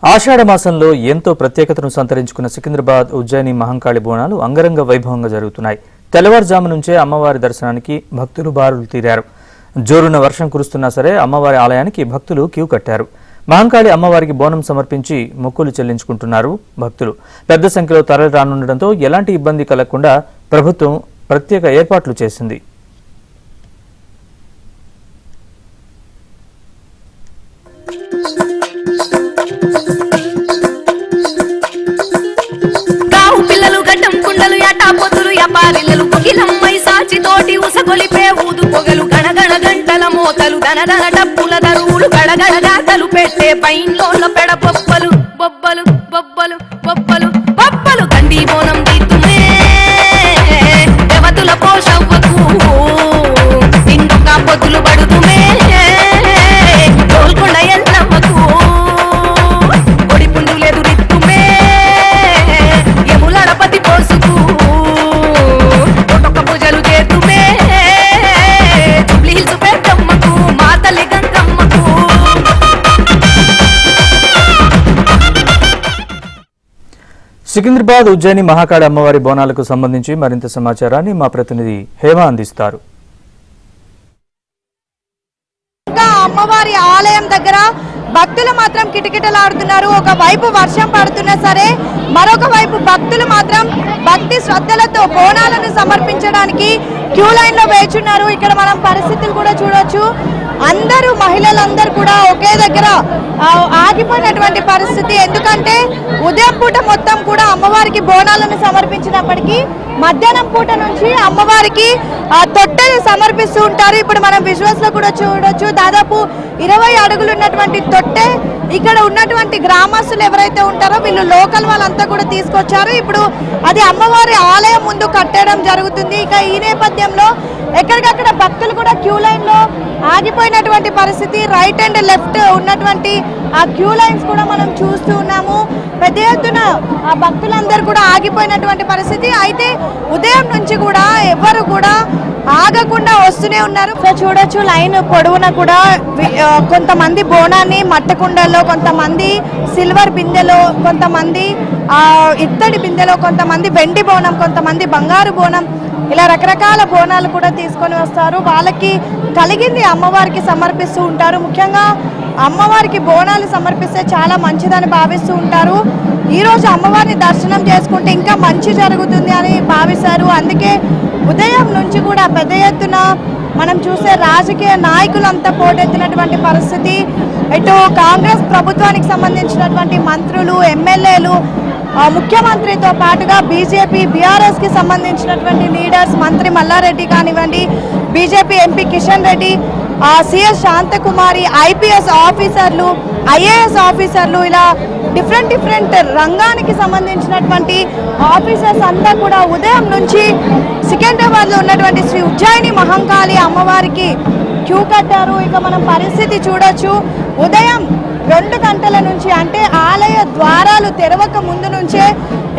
ఆషాఢ మాసంలో ఎంతో ప్రత్యేకతను సంతరించుకున్న సికింద్రాబాద్ ఉజ్జయిని మహంకాళి బోనాలు అంగరంగ వైభవంగా జరుగుతున్నాయి. తెల్లవారుజాము నుంచే అమ్మవారి దర్శనానికి భక్తులు బారులు తీరారు. జోరున వర్షం కురుస్తున్నా సరే అమ్మవారి ఆలయానికి భక్తులు క్యూ కట్టారు. మహంకాళి అమ్మవారికి బోనం సమర్పించి మొక్కులు చెల్లించుకుంటున్నారు భక్తులు. పెద్ద సంఖ్యలో తరలి రానుండటంతో ఎలాంటి ఇబ్బంది కలగకుండా ప్రభుత్వం ప్రత్యేక ఏర్పాట్లు చేసింది. ఉసగొలిపే ఊదు పొగలు గణగణ గంటల మోతలు దనదన డప్పుల దరువులు గడగడ గాతలు పెట్టే పైన్లోల పెడ బొబ్బలు బొబ్బలు బొబ్బలు బొబ్బలు బొబ్బలు గండి బోనం దీతుమే దేవతుల పోషవ్వకు నిండుక పొద్దులు పడుతుమే తోల్కొండ ఎల్లమ్మకు ఒడి పుండులెదురిత్తుమే ఎములడపతి పోసుకు పూజలు చేతుమే సికింద్రాబాద్ ఉజ్జయిని మహాకాళి అమ్మవారి బోనాలకు సంబంధించి మరింత సమాచారాన్ని మా ప్రతినిధి హేమ అందిస్తారు. అమ్మవారి ఆలయం దగ్గర భక్తులు మాత్రం కిటకిటలాడుతున్నారు. ఒక వైపు వర్షం పడుతున్నా సరే మరొక వైపు భక్తులు మాత్రం భక్తి శ్రద్ధలతో బోనాలను సమర్పించడానికి క్యూ లైన్ లో వేచున్నారు. ఇక్కడ మనం పరిస్థితులు కూడా చూడొచ్చు. అందరూ మహిళలందరూ కూడా ఒకే దగ్గర ఆగిపోయినటువంటి పరిస్థితి. ఎందుకంటే ఉదయం పూట మొత్తం కూడా అమ్మవారికి బోనాలను సమర్పించినప్పటికీ మధ్యాహ్నం పూట నుంచి అమ్మవారికి తొట్టెలు సమర్పిస్తూ ఉంటారు. ఇప్పుడు మనం విజువల్స్ లో కూడా చూడొచ్చు. దాదాపు 20 అడుగులు ఉన్నటువంటి తొట్టె ఇక్కడ ఉన్నటువంటి గ్రామస్తులు ఎవరైతే ఉంటారో వీళ్ళు లోకల్ వాళ్ళంతా కూడా తీసుకొచ్చారు. ఇప్పుడు అది అమ్మవారి ఆలయం ముందు కట్టడం జరుగుతుంది. ఇక ఈ నేపథ్యంలో ఎక్కడికక్కడ భక్తులు కూడా క్యూ లైన్ లో ఆగిపోయినటువంటి పరిస్థితి. రైట్ అండ్ లెఫ్ట్ ఉన్నటువంటి ఆ క్యూ లైన్స్ కూడా మనం చూస్తూ ఉన్నాము. పెద్ద ఎత్తున ఆ భక్తులందరూ కూడా ఆగిపోయినటువంటి పరిస్థితి. అయితే ఉదయం నుంచి కూడా ఎవరు కూడా ఆగకుండా వస్తూనే ఉన్నారు. సో చూడొచ్చు లైన్ పొడవున కూడా కొంతమంది బోనాన్ని మట్టకుండల్లో, కొంతమంది సిల్వర్ బిందెలో, కొంతమంది ఇత్తడి బిందెలో, కొంతమంది వెండి బోనం, కొంతమంది బంగారు బోనం, ఇలా రకరకాల బోనాలు కూడా తీసుకొని వస్తారు. వాళ్ళకి కలిగింది అమ్మవారికి సమర్పిస్తూ ఉంటారు. ముఖ్యంగా అమ్మవారికి బోనాలు సమర్పిస్తే చాలా మంచిదని భావిస్తూ ఉంటారు. ఈరోజు అమ్మవారిని దర్శనం చేసుకుంటే ఇంకా మంచి జరుగుతుంది అని భావిస్తారు. అందుకే ఉదయం నుంచి కూడా పెద్ద ఎత్తున మనం చూసే రాజకీయ నాయకులంతా పోటెత్తినటువంటి పరిస్థితి. ఇటు కాంగ్రెస్ ప్రభుత్వానికి సంబంధించినటువంటి మంత్రులు, ఎమ్మెల్యేలు, ముఖ్యమంత్రితో పాటుగా బీజేపీ, బీఆర్ఎస్ కి సంబంధించినటువంటి లీడర్స్, మంత్రి మల్లారెడ్డి కానివ్వండి, BJP MP Kishan Reddy, CS Shanthakumari, IPS ఆఫీసర్లు, ఐఏఎస్ ఆఫీసర్లు, ఇలా డిఫరెంట్ రంగానికి సంబంధించినటువంటి ఆఫీసర్స్ అంతా కూడా ఉదయం నుంచి సికింద్రాబాద్లో ఉన్నటువంటి శ్రీ ఉజ్జయిని మహంకాళి అమ్మవారికి క్యూ కట్టారు. ఇక మనం పరిస్థితి చూడొచ్చు. ఉదయం 2 గంటల నుంచి, అంటే ఆలయ ద్వారాలు తెరవక ముందు నుంచే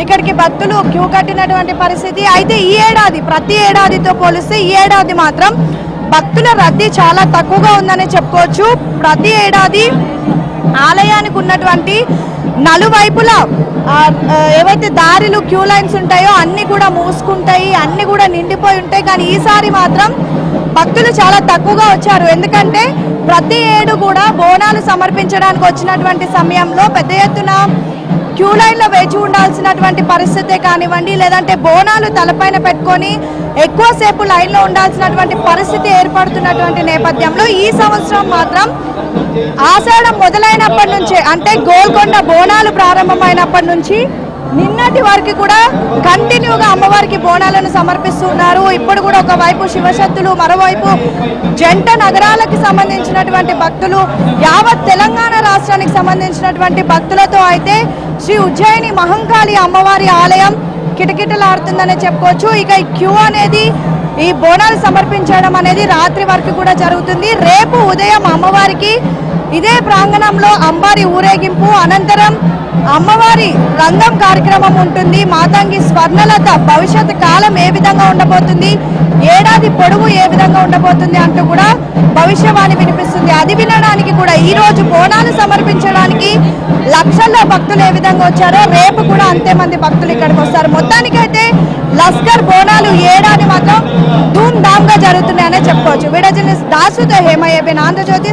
ఇక్కడికి భక్తులు క్యూ కట్టినటువంటి పరిస్థితి. అయితే ఈ ఏడాది ప్రతి ఏడాదితో పోలిస్తే ఈ ఏడాది మాత్రం భక్తుల రద్దీ చాలా తక్కువగా ఉందని చెప్పుకోవచ్చు. ప్రతి ఏడాది ఆలయానికి ఉన్నటువంటి నలువైపులా ఏవైతే దారిలు, క్యూ లైన్స్ ఉంటాయో అన్నీ కూడా మూసుకుంటాయి, అన్నీ కూడా నిండిపోయి ఉంటాయి. కానీ ఈసారి మాత్రం భక్తులు చాలా తక్కువగా వచ్చారు. ఎందుకంటే ప్రతి ఏడు కూడా బోనాలు సమర్పించడానికి వచ్చినటువంటి సమయంలో పెద్ద ఎత్తున క్యూ లైన్లో వేచి ఉండాల్సినటువంటి పరిస్థితే కానివ్వండి, లేదంటే బోనాలు తలపైన పెట్టుకొని ఎక్కువసేపు లైన్లో ఉండాల్సినటువంటి పరిస్థితి ఏర్పడుతున్నటువంటి నేపథ్యంలో ఈ సంవత్సరం మాత్రం ఆషాఢం మొదలైనప్పటి నుంచే, అంటే గోల్కొండ బోనాలు ప్రారంభమైనప్పటి నుంచి నిన్నటి వరకు కూడా కంటిన్యూగా అమ్మవారికి బోనాలను సమర్పిస్తున్నారు. ఇప్పుడు కూడా ఒకవైపు శివశక్తులు, మరోవైపు జంట నగరాలకు సంబంధించినటువంటి భక్తులు, యావత్ తెలంగాణ రాష్ట్రానికి సంబంధించినటువంటి భక్తులతో అయితే శ్రీ ఉజ్జయిని మహంకాళి అమ్మవారి ఆలయం కిటకిటలాడుతుందనే చెప్పుకోవచ్చు. ఇక ఈ క్యూ అనేది, ఈ బోనాలు సమర్పించడం అనేది రాత్రి వరకు కూడా జరుగుతుంది. రేపు ఉదయం అమ్మవారికి ఇదే ప్రాంగణంలో అంబారి ఊరేగింపు అనంతరం అమ్మవారి రంగం కార్యక్రమం ఉంటుంది. మాతంగి స్వర్ణలత భవిష్యత్ కాలం ఏ విధంగా ఉండబోతుంది, ఏడాది పొడవు ఏ విధంగా ఉండబోతుంది అంటూ కూడా భవిష్యవాణి వినిపిస్తుంది. అది వినడానికి కూడా ఈ రోజు బోనాలు సమర్పించడానికి లక్షల్లో భక్తులు ఏ విధంగా వచ్చారో రేపు కూడా అంతే మంది భక్తులు ఇక్కడికి వస్తారు. మొత్తానికైతే లస్కర్ బోనాలు ఏడాది మాత్రం ధూమ్ ధామ్ గా జరుగుతున్నాయనే చెప్పుకోవచ్చు. వీడియో జర్నలిస్ట్ దాసుతో హేమయ్య ఆంధ్రజ్యోతి.